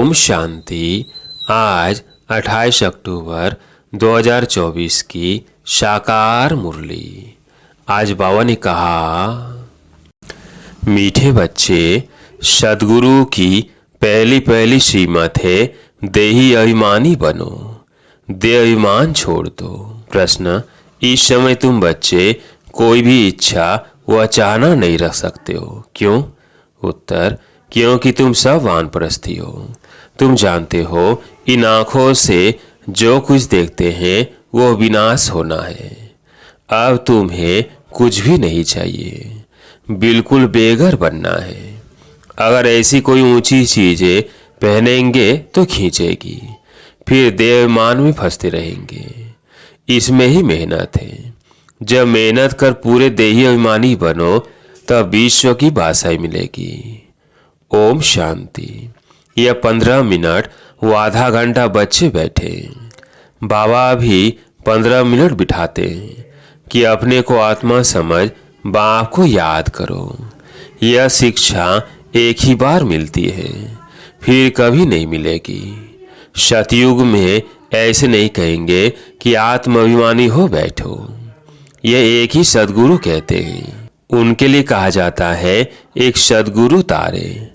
ओम शांति। आज 28 अक्टूबर 2024 की साकार मुरली। आज बाबा ने कहा, मीठे बच्चे, सद्गुरु की पहली श्रीमत है, देही अभिमानी बनो, देह अभिमान छोड़ दो। प्रश्न, इस समय तुम बच्चे कोई भी इच्छा व चाहना नहीं रख सकते हो, क्यों? उत्तर, क्योंकि तुम सब वानप्रस्थी हो। तुम जानते हो इन आँखों से जो कुछ देखते हैं वो विनाश होना है। अब तुम्हें कुछ भी नहीं चाहिए, बिल्कुल बेघर बनना है। अगर ऐसी कोई ऊंची चीजें पहनेंगे तो खींचेगी, फिर देवाभिमान में फंसते रहेंगे। इसमें ही मेहनत है। जब मेहनत कर पूरे देही अभिमानी बनो तब विश्व की बादशाही मिलेगी। ओम शांति। यह 15 मिनट वो आधा घंटा बच्चे बैठे, बाबा भी 15 मिनट बिठाते हैं कि अपने को आत्मा समझ बाप को याद करो। यह शिक्षा एक ही बार मिलती है, फिर कभी नहीं मिलेगी। सतयुग में ऐसे नहीं कहेंगे कि आत्माभिमानी हो बैठो। यह एक ही सद्गुरु कहते हैं। उनके लिए कहा जाता है एक सद्गुरु तारे,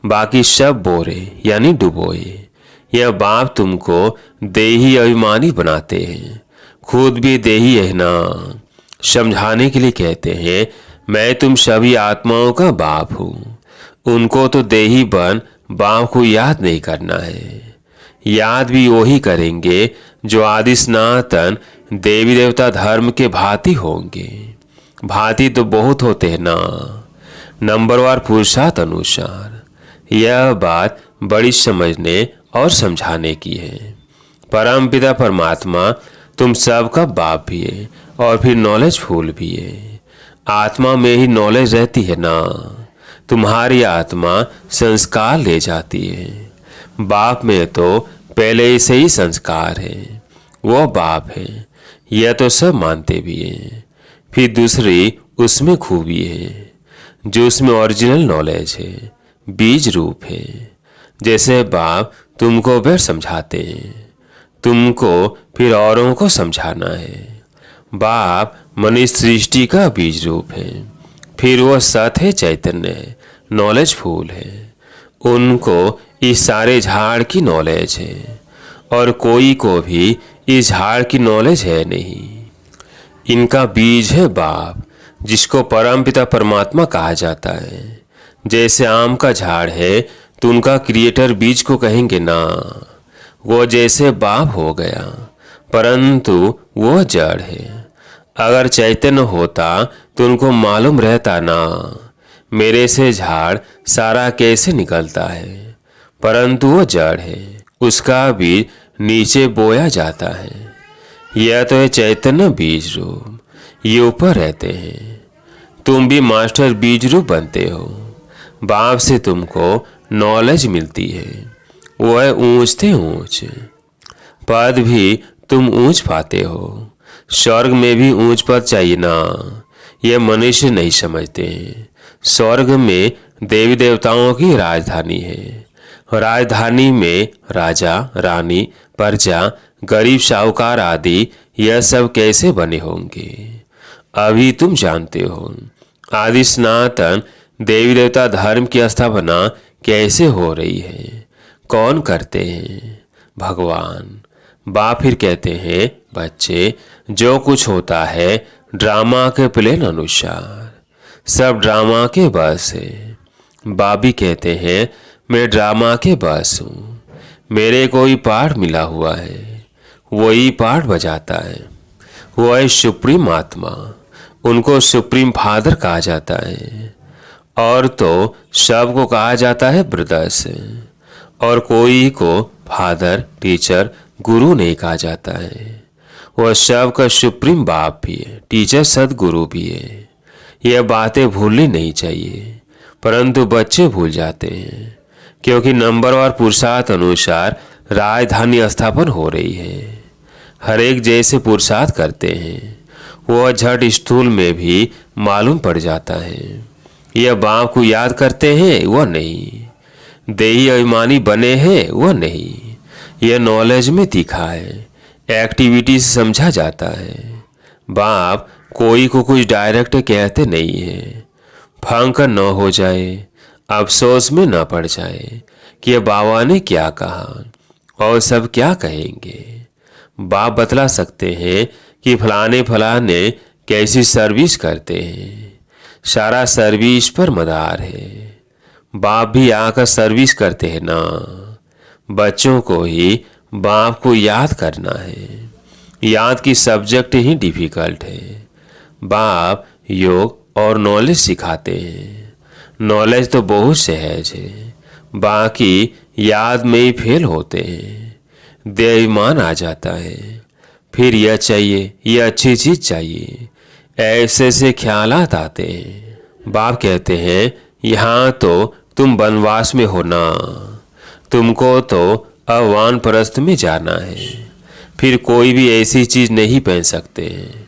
बाकी सब बोरे यानी डुबोए। यह बाप तुमको देही अभिमानी बनाते हैं, खुद भी देही है ना। समझाने के लिए कहते हैं, मैं तुम सभी आत्माओं का बाप हूँ। उनको तो देही बन बाप को याद नहीं करना है। याद भी वही करेंगे जो आदि सनातन देवी देवता धर्म के भांति होंगे। भांति तो बहुत होते हैं ना, नंबरवार पुरुषार्थ अनुसार। यह बात बड़ी समझने और समझाने की है। परमपिता परमात्मा तुम सबका बाप भी है और फिर नॉलेज फुल भी है। आत्मा में ही नॉलेज रहती है ना। तुम्हारी आत्मा संस्कार ले जाती है। बाप में तो पहले से ही संस्कार है, वो बाप है, यह तो सब मानते भी हैं। फिर दूसरी उसमें खूबी है जो उसमें ओरिजिनल नॉलेज है, बीज रूप है। जैसे बाप तुमको फिर समझाते हैं, तुमको फिर औरों को समझाना है। बाप मनुष्य सृष्टि का बीज रूप है, फिर वो सत है, चैतन्य है, नॉलेज फुल है। उनको इस सारे झाड़ की नॉलेज है और कोई को भी इस झाड़ की नॉलेज है नहीं। इनका बीज है बाप, जिसको परमपिता परमात्मा कहा जाता है। जैसे आम का झाड़ है तो उनका क्रिएटर बीज को कहेंगे ना। वो जैसे बाप हो गया, परंतु वो जड़ है। अगर चैतन्य होता तो उनको मालूम रहता ना, मेरे से झाड़ सारा कैसे निकलता है। परंतु वो जड़ है, उसका बीज नीचे बोया जाता है। यह तो है चैतन्य बीज रूप, ये ऊपर रहते हैं। तुम भी मास्टर बीज रूप बनते हो। बाप से तुमको नॉलेज मिलती है, वो है ऊंच से ऊंच। पद भी तुम ऊंच पाते हो। स्वर्ग में भी ऊंच पद चाहिए ना, यह मनुष्य नहीं समझते। स्वर्ग में देवी देवताओं की राजधानी है। राजधानी में राजा, रानी, प्रजा, गरीब, साहूकार आदि यह सब कैसे बने होंगे, अभी तुम जानते हो। आदि सनातन देवी देवता धर्म की स्थापना कैसे हो रही है, कौन करते हैं? भगवान। बाप फिर कहते हैं, बच्चे, जो कुछ होता है ड्रामा के प्लेन अनुसार, सब ड्रामा के बस है। बाप भी कहते हैं, मैं ड्रामा के बस हूँ। मेरे को ही पाठ मिला हुआ है, वही पाठ बजाता है। वो है सुप्रीम आत्मा, उनको सुप्रीम फादर कहा जाता है। और तो सबको कहा जाता है ब्रदर्स, और कोई को फादर, टीचर, गुरु नहीं कहा जाता है। वह सबका सुप्रीम बाप भी है, टीचर, सदगुरु भी है। यह बातें भूलनी नहीं चाहिए, परंतु बच्चे भूल जाते हैं, क्योंकि नंबरवार पुरुषार्थ अनुसार राजधानी स्थापन हो रही है। हर एक जैसे पुरुषार्थ करते हैं, वह झट स्थूल में भी मालूम पड़ जाता है। यह बाप को याद करते हैं, वह नहीं। देही अभिमानी बने हैं वो नहीं, यह नॉलेज में दिखा है, एक्टिविटी से समझा जाता है। बाप कोई को कुछ डायरेक्ट कहते नहीं है। फंक न हो जाए, अफसोस में न पड़ जाए कि ये बाबा ने क्या कहा और सब क्या कहेंगे। बाप बतला सकते हैं कि फलाने कैसी सर्विस करते हैं, सारा सर्विस पर मदार है। बाप भी आकर सर्विस करते हैं ना। बच्चों को ही बाप को याद करना है, याद की सब्जेक्ट ही डिफिकल्ट है। बाप योग और नॉलेज सिखाते हैं। नॉलेज तो बहुत सहज है, बाकी याद में ही फेल होते हैं। देईमान आ जाता है, फिर यह चाहिए, यह अच्छी चीज चाहिए, ऐसे से ख्यालात आते हैं। बाप कहते हैं यहाँ तो तुम वनवास में हो ना, तुमको तो अवान परस्त में जाना है। फिर कोई भी ऐसी चीज नहीं पहन सकते हैं।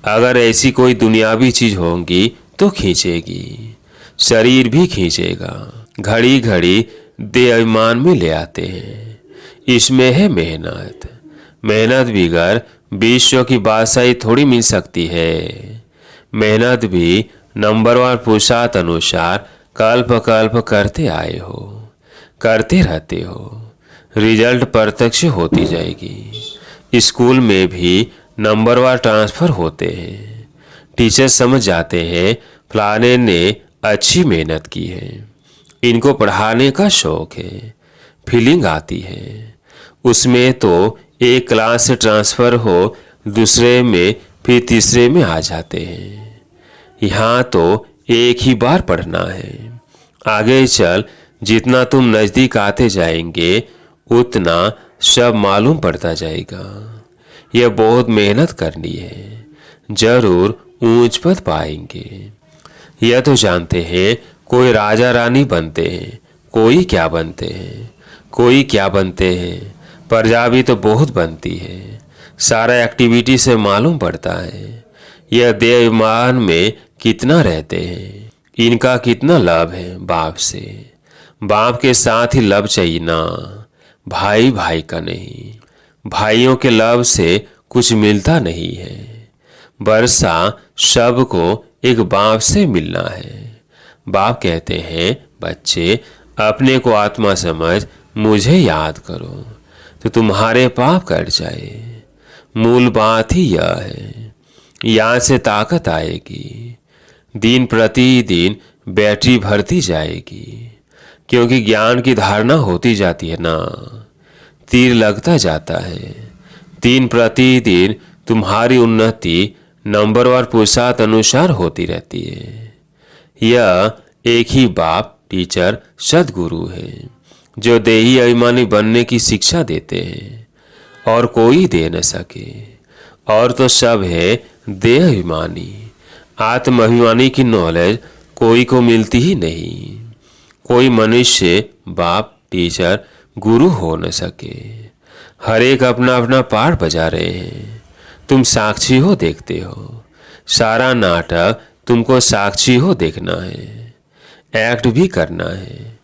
अगर ऐसी कोई दुनियावी चीज होगी तो खींचेगी, शरीर भी खींचेगा। घड़ी घड़ी दे अभिमान में ले आते हैं। इसमें है मेहनत। मेहनत बिगर विश्व की बादशाही थोड़ी मिल सकती है। मेहनत भी नंबरवार पुरुषार्थ अनुसार कल्प कल्प करते आए हो, करते रहते हो, रिजल्ट प्रत्यक्ष होती जाएगी। स्कूल में भी नंबरवार ट्रांसफर होते हैं। टीचर समझ जाते हैं फलाने ने अच्छी मेहनत की है, इनको पढ़ाने का शौक है, फीलिंग आती है। उसमें तो एक क्लास से ट्रांसफर हो दूसरे में, फिर तीसरे में आ जाते हैं। यहाँ तो एक ही बार पढ़ना है। आगे चल जितना तुम नज़दीक आते जाएंगे उतना सब मालूम पड़ता जाएगा। यह बहुत मेहनत करनी है, जरूर ऊंच पद पाएंगे। यह तो जानते हैं कोई राजा रानी बनते हैं, कोई क्या बनते हैं, कोई क्या बनते हैं, प्रजा भी तो बहुत बनती है। सारा एक्टिविटी से मालूम पड़ता है यह देवमान में कितना रहते हैं, इनका कितना लाभ है बाप से। बाप के साथ ही लव चाहिए ना, भाई भाई का नहीं। भाइयों के लव से कुछ मिलता नहीं है। वर्षा सबको एक बाप से मिलना है। बाप कहते हैं बच्चे अपने को आत्मा समझ मुझे याद करो तो तुम्हारे पाप कट जाए। मूल बात ही यह है, यहाँ से ताकत आएगी। दिन प्रतिदिन बैटरी भरती जाएगी, क्योंकि ज्ञान की धारणा होती जाती है ना, तीर लगता जाता है। दिन प्रतिदिन तुम्हारी उन्नति नंबरवार पुरुषार्थ अनुसार होती रहती है। यह एक ही बाप टीचर सदगुरु है जो देही अभिमानी बनने की शिक्षा देते हैं, और कोई दे न सके। और तो सब है देह अभिमानी। आत्म अभिमानी की नॉलेज कोई को मिलती ही नहीं। कोई मनुष्य बाप टीचर गुरु हो न सके। हर एक अपना अपना पाठ बजा रहे हैं, तुम साक्षी हो, देखते हो। सारा नाटक तुमको साक्षी हो देखना है, एक्ट भी करना है।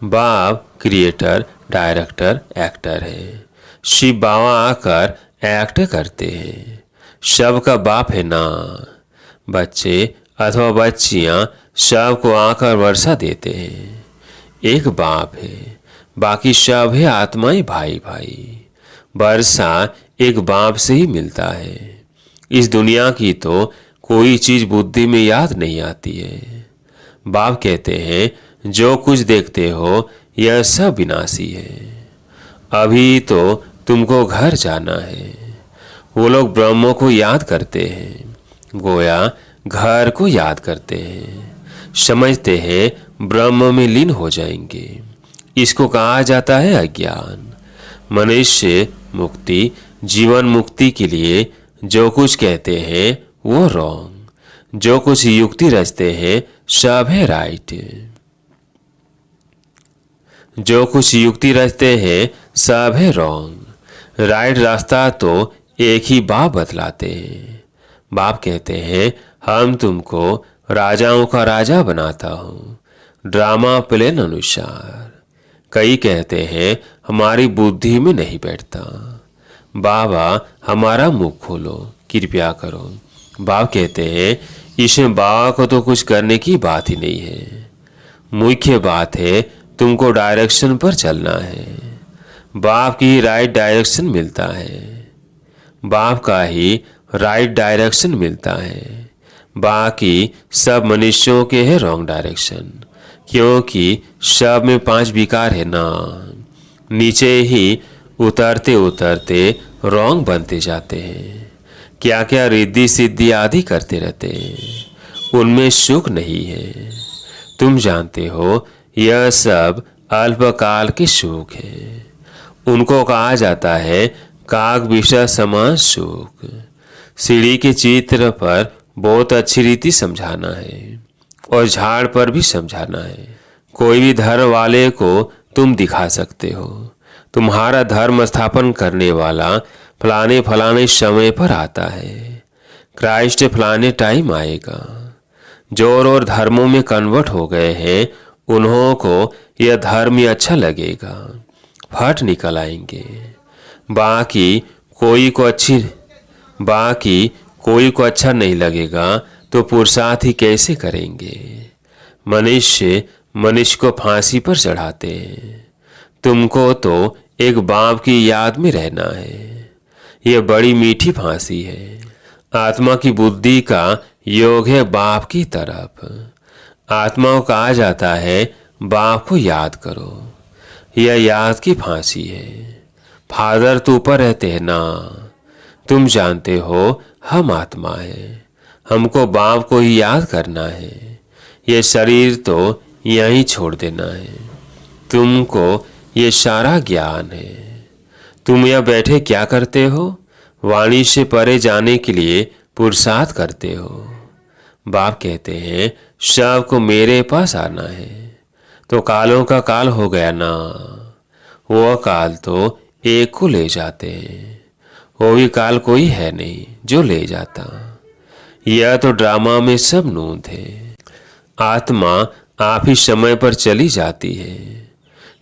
बाप क्रिएटर, डायरेक्टर, एक्टर है। शिव बाबा आकर एक्ट करते हैं। सबका बाप है ना। बच्चे अथवा बच्चियां सबको आकर वर्षा देते हैं। एक बाप है, बाकी सब है आत्माएं भाई भाई। वर्षा एक बाप से ही मिलता है। इस दुनिया की तो कोई चीज बुद्धि में याद नहीं आती है। बाप कहते हैं जो कुछ देखते हो यह सब विनाशी है। अभी तो तुमको घर जाना है। वो लोग ब्रह्म को याद करते हैं, गोया घर को याद करते हैं। समझते हैं ब्रह्म में लीन हो जाएंगे। इसको कहा जाता है अज्ञान। मनुष्य मुक्ति, जीवन मुक्ति के लिए जो कुछ कहते हैं वो रॉन्ग, जो कुछ युक्ति रचते हैं सब है राइट। जो कुछ युक्ति रचते हैं सब है रॉन्ग। राइट रास्ता तो एक ही बाप बतलाते हैं। बाप कहते हैं हम तुमको राजाओं का राजा बनाता हूँ, ड्रामा प्लेन अनुसार। कई कहते हैं हमारी बुद्धि में नहीं बैठता। बाबा हमारा मुख खोलो, कृपया करो। बाबा कहते हैं इसमें बाबा को तो कुछ करने की बात ही नहीं है। मुख्य बात है तुमको डायरेक्शन पर चलना है। बाप की राइट डायरेक्शन मिलता है, बाप का ही राइट डायरेक्शन मिलता है। बाकी सब मनुष्यों के है रॉन्ग डायरेक्शन, क्योंकि सब में 5 विकार है ना। नीचे ही उतरते उतरते रॉन्ग बनते जाते हैं। क्या क्या रिद्धि सिद्धि आदि करते रहते हैं, उनमें सुख नहीं है। तुम जानते हो यह सब अल्पकाल के सुख है। उनको कहा जाता है काग विषय समान सुख। सीढ़ी के चित्र पर बहुत अच्छी रीति समझाना है और झाड़ पर भी समझाना है। कोई भी धर्म वाले को तुम दिखा सकते हो, तुम्हारा धर्म स्थापन करने वाला फलाने फलाने समय पर आता है, क्राइस्ट फलाने टाइम आएगा। जो और धर्मों में कन्वर्ट हो गए हैं उन्हों को यह धर्म ही अच्छा लगेगा, फट निकल आएंगे। बाकी कोई को अच्छा नहीं लगेगा तो पुरुषार्थ ही कैसे करेंगे। मनुष्य को फांसी पर चढ़ाते हैं। तुमको तो एक बाप की याद में रहना है। यह बड़ी मीठी फांसी है। आत्मा की बुद्धि का योग है बाप की तरफ। आत्मा को कहा जाता है बाप को याद करो। यह याद की फांसी है। फादर तो ऊपर रहते हैं ना। तुम जानते हो हम आत्मा है, हमको बाप को ही याद करना है। ये शरीर तो यहीं छोड़ देना है। तुमको ये सारा ज्ञान है। तुम यह बैठे क्या करते हो? वाणी से परे जाने के लिए पुरुषार्थ करते हो। बाप कहते हैं सबको मेरे पास आना है। तो कालों का काल हो गया ना। वो काल तो एक को ले जाते हैं, वो भी काल कोई है नहीं जो ले जाता। यह तो ड्रामा में सब नून थे। आत्मा आप ही समय पर चली जाती है।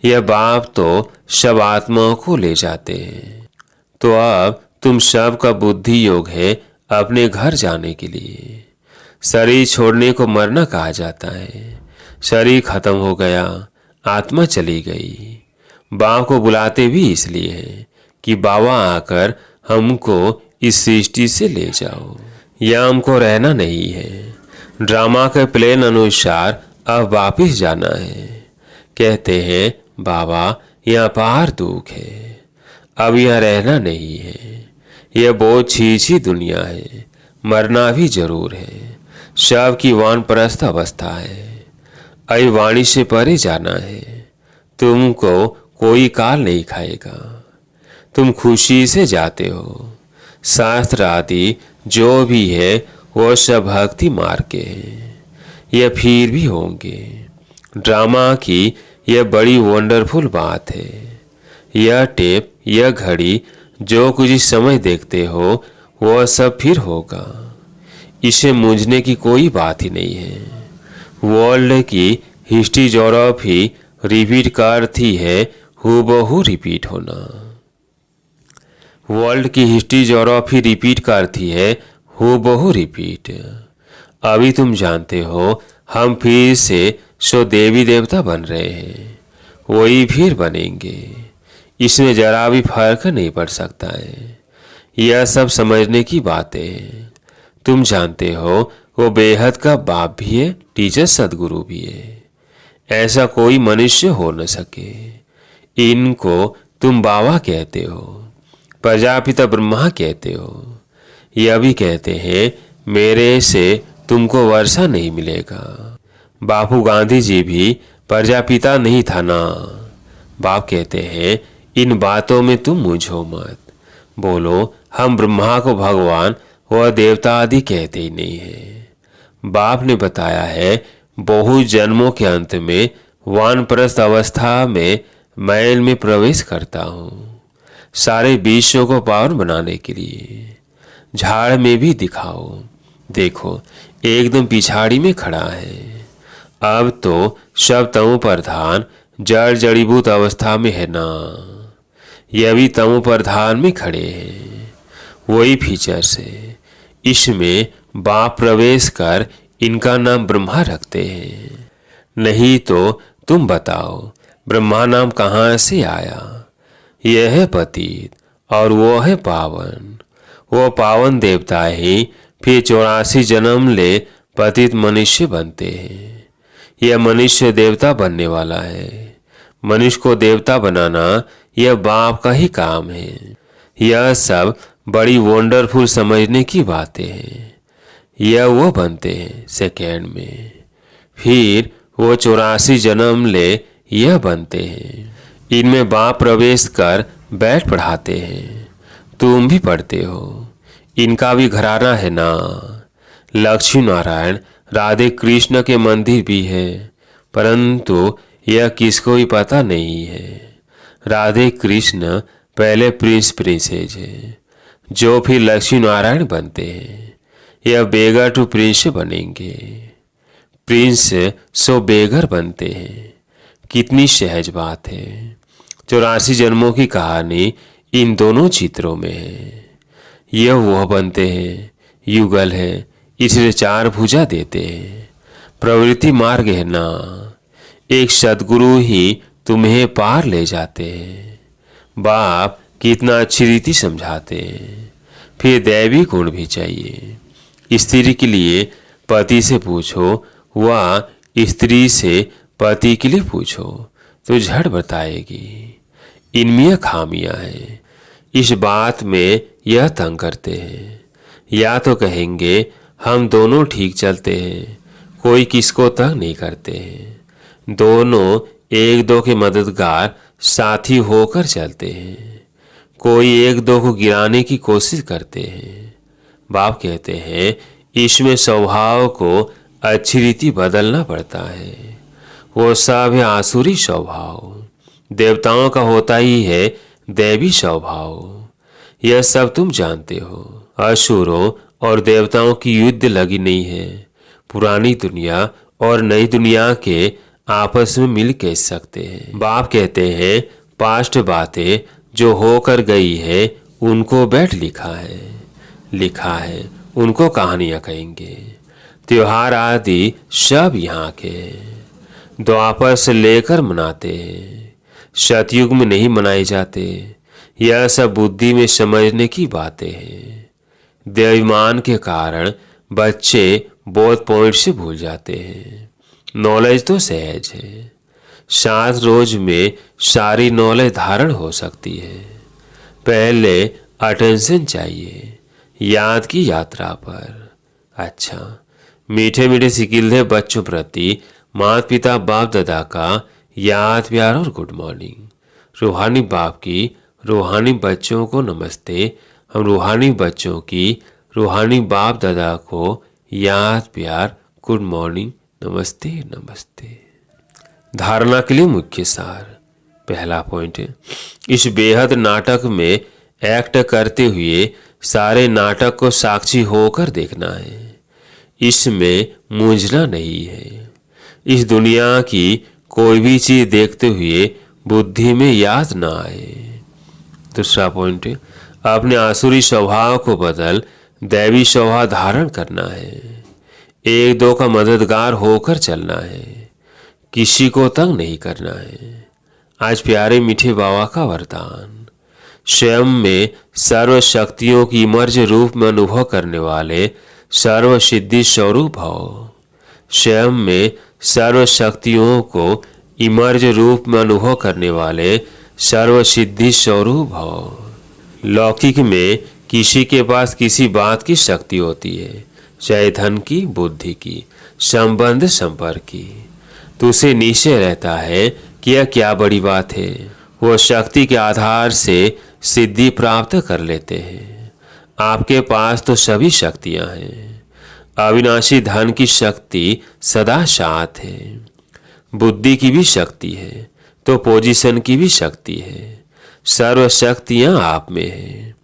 यह बाप तो सब आत्माओं को ले जाते हैं। तो अब तुम सब का बुद्धि योग है अपने घर जाने के लिए। शरीर छोड़ने को मरना कहा जाता है। शरीर खत्म हो गया, आत्मा चली गई। बाप को बुलाते भी इसलिए है कि बाबा आकर हमको इस सृष्टि से ले जाओ। यह हमको रहना नहीं है। ड्रामा के प्लान अनुसार अब वापिस जाना है। कहते हैं बाबा यहाँ पार दुख है, अब यहाँ रहना नहीं है। यह बहुत छीछी दुनिया है, मरना भी जरूर है। सब की वानप्रस्थ अवस्था है। अभी वाणी से परे जाना है। तुमको कोई काल नहीं खाएगा। तुम खुशी से जाते हो। शास्त्र आदि जो भी है वो सब भक्ति मार्ग के हैं। यह फिर भी होंगे। ड्रामा की यह बड़ी वंडरफुल बात है। यह टेप, यह घड़ी, जो कुछ इस समय देखते हो वह सब फिर होगा। इसे मूंझने की कोई बात ही नहीं है। वर्ल्ड की हिस्ट्री ज्योग्राफी रिपीट का अर्थ ही है हूबहू रिपीट होना। वर्ल्ड की हिस्ट्री ज्योग्राफी रिपीट का अर्थ ही है हूबहू रिपीट। अभी तुम जानते हो हम फिर से सो देवी देवता बन रहे हैं, वही फिर बनेंगे। इसमें जरा भी फर्क नहीं पड़ सकता है। यह सब समझने की बातें हैं। तुम जानते हो वो बेहद का बाप भी है, टीचर सदगुरु भी है। ऐसा कोई मनुष्य हो न सके। इनको तुम बाबा कहते हो, प्रजापिता ब्रह्मा कहते हो। यह भी कहते हैं मेरे से तुमको वर्षा नहीं मिलेगा। बापू गांधी जी भी प्रजापिता नहीं था ना। बाप कहते हैं इन बातों में तुम मूंझो मत। बोलो हम ब्रह्मा को भगवान व देवता आदि कहते ही नहीं है। बाप ने बताया है बहुत जन्मों के अंत में वानप्रस्थ अवस्था में मैल में प्रवेश करता हूँ, सारे विश्व को पावन बनाने के लिए। झाड़ में भी दिखाओ, देखो एकदम पिछाड़ी में खड़ा है। अब तो सब तमो प्रधान जड़ जड़ीभूत अवस्था में है ना, यह भी तमो प्रधान में खड़े हैं। वही फीचर्स है। इसमें बाप प्रवेश कर इनका नाम ब्रह्मा रखते हैं। नहीं तो तुम बताओ ब्रह्मा नाम कहाँ से आया? यह है पतित और वो है पावन। वो पावन देवता ही फिर 84 जन्म ले पतित मनुष्य बनते हैं। यह मनुष्य देवता बनने वाला है। मनुष्य को देवता बनाना यह बाप का ही काम है। यह सब बड़ी वंडरफुल समझने की बातें हैं। यह वो बनते हैं सेकेंड में, फिर वो 84 जन्म ले यह बनते हैं। इनमें बाप प्रवेश कर बैठ पढ़ाते हैं। तुम भी पढ़ते हो। इनका भी घराना है ना। लक्ष्मी नारायण राधे कृष्ण के मंदिर भी है, परंतु यह किसको भी पता नहीं है। राधे कृष्ण पहले प्रिंस प्रिंसेज है, जो फिर लक्ष्मी नारायण बनते हैं। यह बेगर टू प्रिंस बनेंगे। प्रिंस सो बेगर बनते हैं। कितनी सहज बात है। 84 जन्मों की कहानी इन दोनों चित्रों में है। यह वह बनते हैं, युगल है, इसलिए 4 भुजा देते हैं। प्रवृत्ति मार्ग है ना। एक सद्गुरु ही तुम्हें पार ले जाते हैं। बाप कितना अच्छी रीति समझाते हैं। फिर दैवी गुण भी चाहिए। स्त्री के लिए पति से पूछो, वह स्त्री से पति के लिए पूछो तो झट बताएगी। इनमें खामियां हैं। इस बात में यह तंग करते हैं। या तो कहेंगे हम दोनों ठीक चलते हैं, कोई किसको तंग नहीं करते हैं। दोनों एक दो के मददगार साथी होकर चलते हैं। कोई एक दो को गिराने की कोशिश करते हैं। बाप कहते हैं इसमें स्वभाव को अच्छी रीति बदलना पड़ता है। वो सब है आसुरी स्वभाव। देवताओं का होता ही है दैवी स्वभाव। यह सब तुम जानते हो। असुरों और देवताओं की युद्ध लगी नहीं है। पुरानी दुनिया और नई दुनिया के आपस में मिल के सकते हैं। बाप कहते हैं पास्ट बातें जो होकर गई है उनको बैठ लिखा है उनको कहानियां कहेंगे। त्योहार आदि सब यहाँ के द्वापर से लेकर मनाते हैं। सतयुग में नहीं मनाए जाते। यह सब बुद्धि में समझने की बातें हैं। देवाभिमान के कारण बच्चे बोध पॉइंट से भूल जाते हैं। नॉलेज तो सहज है। 7 रोज में सारी नॉलेज धारण हो सकती है। पहले अटेंशन चाहिए याद की यात्रा पर। अच्छा, मीठे मीठे सिकिल्दे बच्चों प्रति माता पिता बाप दादा का याद प्यार और गुड मॉर्निंग। रूहानी बाप की रूहानी बच्चों को नमस्ते। हम रूहानी बच्चों की रूहानी बाप दादा को याद प्यार गुड मॉर्निंग नमस्ते नमस्ते। धारणा के लिए मुख्य सार। पहला पॉइंट है, इस बेहद नाटक में एक्ट करते हुए सारे नाटक को साक्षी होकर देखना है। इसमें मूंझना नहीं है। इस दुनिया की कोई भी चीज देखते हुए बुद्धि में याद ना आए। दूसरा पॉइंट है, अपने आसुरी स्वभाव को बदल दैवी स्वभाव धारण करना है। एक दो का मददगार होकर चलना है। किसी को तंग नहीं करना है। आज प्यारे मीठे बाबा का वरदान। स्वयं में सर्व शक्तियों की मर्ज रूप में अनुभव करने वाले सर्व सिद्धि स्वरूप हो। स्वयं में सर्व शक्तियों को इमर्ज रूप में अनुभव करने वाले सर्व सिद्धि स्वरूप हो। लौकिक में किसी के पास किसी बात की शक्ति होती है, चाहे धन की, बुद्धि की, संबंध संपर्क की, तो उसे निश्चय रहता है कि यह क्या बड़ी बात है। वो शक्ति के आधार से सिद्धि प्राप्त कर लेते हैं। आपके पास तो सभी शक्तियां हैं। अविनाशी धन की शक्ति सदा साथ है। बुद्धि की भी शक्ति है तो पोजीशन की भी शक्ति है। सर्व शक्तियां आप में है।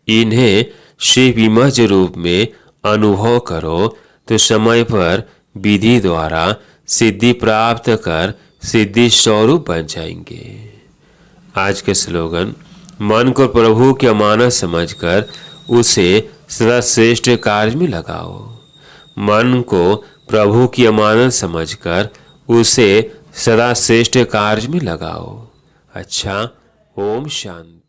इन्हें शिव विमर्श रूप में अनुभव करो तो समय पर विधि द्वारा सिद्धि प्राप्त कर सिद्धि स्वरूप बन जाएंगे। आज के स्लोगन, मन को प्रभु की अमानत समझकर उसे सदा श्रेष्ठ कार्य में लगाओ। मन को प्रभु की अमानत समझकर उसे सदा श्रेष्ठ कार्य में लगाओ। अच्छा, ओम शांति।